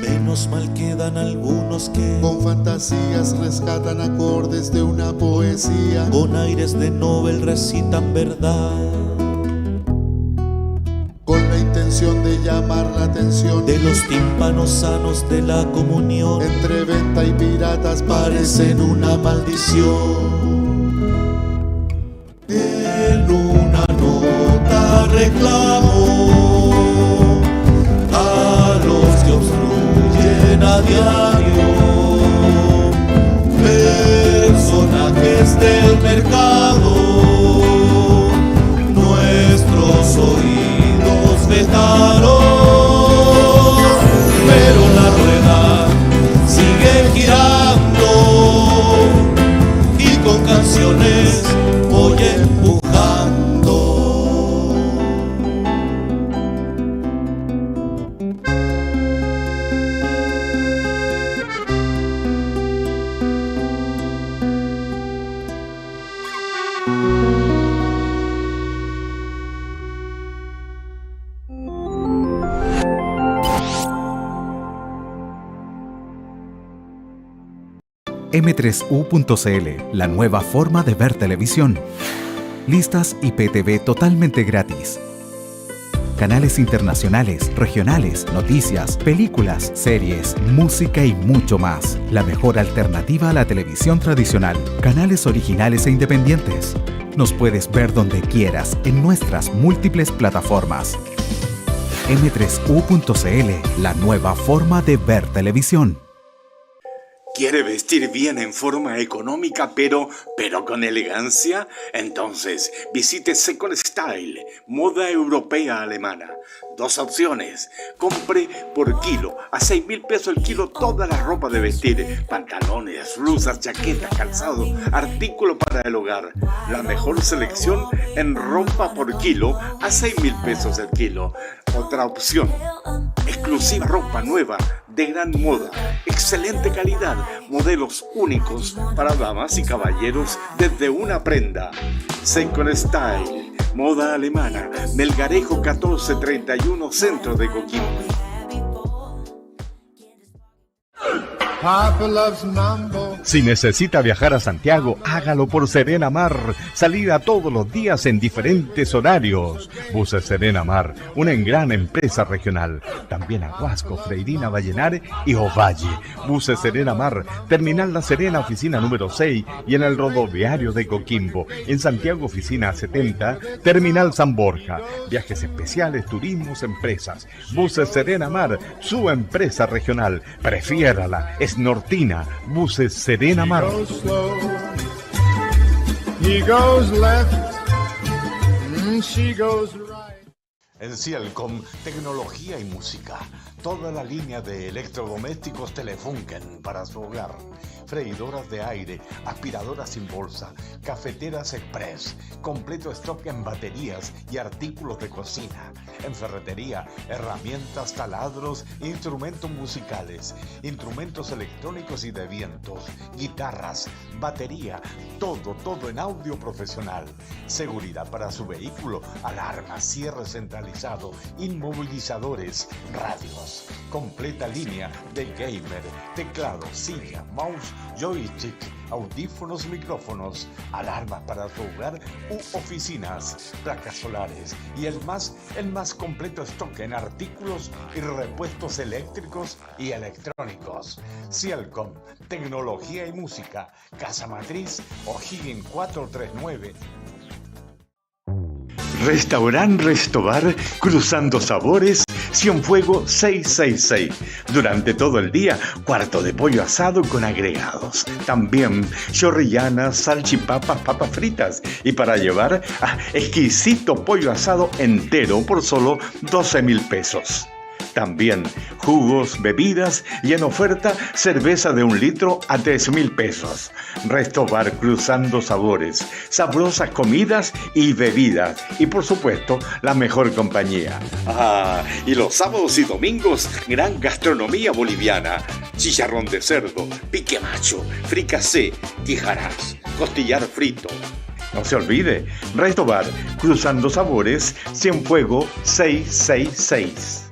Menos mal quedan algunos que con fantasías rescatan acordes de una poesía, Con aires de Nobel recitan verdad, con la intención de llamar la atención de los tímpanos sanos de la comunión. entre venta y piratas parecen una maldición. En una nota reclamo a los que obstruyen a diario, personajes del mercado, nuestros oídos vetaron, pero la rueda sigue girando y con canciones voy empujando. M3U.cl, la nueva forma de ver televisión. Listas IPTV totalmente gratis. Canales internacionales, regionales, noticias, películas, series, música y mucho más. La mejor alternativa a la televisión tradicional. Canales originales e independientes. Nos puedes ver donde quieras en nuestras múltiples plataformas. M3U.cl, la nueva forma de ver televisión. ¿Quiere vestir bien en forma económica pero con elegancia? Entonces visite Second Style, moda europea alemana. Dos opciones. Compre por kilo, a 6.000 pesos el kilo, toda la ropa de vestir, pantalones, blusas, chaquetas, calzado, artículos para el hogar. La mejor selección en ropa por kilo, a 6.000 pesos el kilo. Otra opción. Exclusiva ropa nueva, de gran moda, excelente calidad, modelos únicos para damas y caballeros desde una prenda. Second Style, moda alemana, Melgarejo 1431, centro de Coquimbo. Si necesita viajar a Santiago, hágalo por Serena Mar. Salida todos los días en diferentes horarios. Buses Serena Mar, una gran empresa regional. También a Huasco, Freirina, Vallenar y Ovalle. Buses Serena Mar, Terminal La Serena, oficina número 6 y en el rodoviario de Coquimbo. En Santiago, oficina 70, Terminal San Borja. Viajes especiales, turismos, empresas. Buses Serena Mar, su empresa regional. Prefiérala, es nortina. Buses Serena Mar. En Cielcom, tecnología y música. Toda la línea de electrodomésticos Telefunken para su hogar. Freidoras de aire, aspiradoras sin bolsa, cafeteras express, completo stock en baterías y artículos de cocina. En ferretería, herramientas, taladros, instrumentos musicales, instrumentos electrónicos y de vientos, guitarras, batería, todo en audio profesional. Seguridad para su vehículo, alarmas, cierre centralizado, inmovilizadores, radios. Completa línea de gamer, teclado, silla, mouse, joystick, audífonos, micrófonos, alarmas para su hogar u oficinas, placas solares y el más completo stock en artículos y repuestos eléctricos y electrónicos. Cielcom, tecnología y música, Casa Matriz, O'Higgins 439. Restaurant Restobar, cruzando sabores, Cienfuegos 666. Durante todo el día, cuarto de pollo asado con agregados. También chorrillanas, salchipapas, papas fritas. Y para llevar, exquisito pollo asado entero por solo 12,000 pesos. También jugos, bebidas y en oferta cerveza de 1 litro a 3,000 pesos. Restobar, cruzando sabores, sabrosas comidas y bebidas y por supuesto la mejor compañía. Y los sábados y domingos, gran gastronomía boliviana. Chicharrón de cerdo, pique macho, fricasé, quijarás, costillar frito. No se olvide, Restobar, cruzando sabores, Cienfuegos 666.